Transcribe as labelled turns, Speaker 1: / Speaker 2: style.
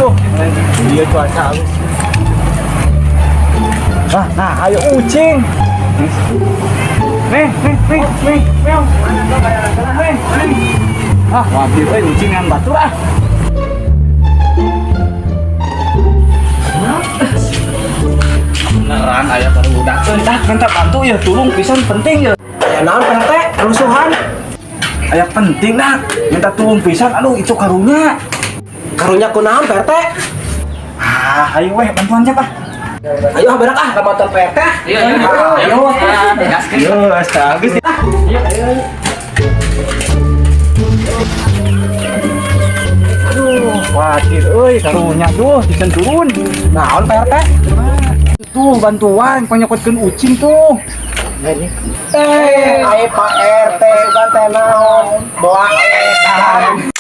Speaker 1: tuh. Dia cuaca halus. Nah, ayo ucing. Nih. Meong. Nih. Wajib ucing yang batur ah. Beneran aya baru udah minta bantu ya, tulung pisan penting ya.
Speaker 2: Naon PRT? Rusuhan?
Speaker 1: Aya penting dah, minta tulung pisan. Aduh, itu karunya.
Speaker 2: Karunya kunaon PRT?
Speaker 1: Ayo weh bantuan siapa?
Speaker 2: Ayo berak ke motor PRT.
Speaker 1: Ayo. Bagus. Aduh, khawatir euy karunya tuh pisan turun.
Speaker 2: Naon PRT?
Speaker 1: Tuh bantuan penyokotkeun ucing tuh.
Speaker 2: Ayo Pak RT kan teh naon? Doa edan.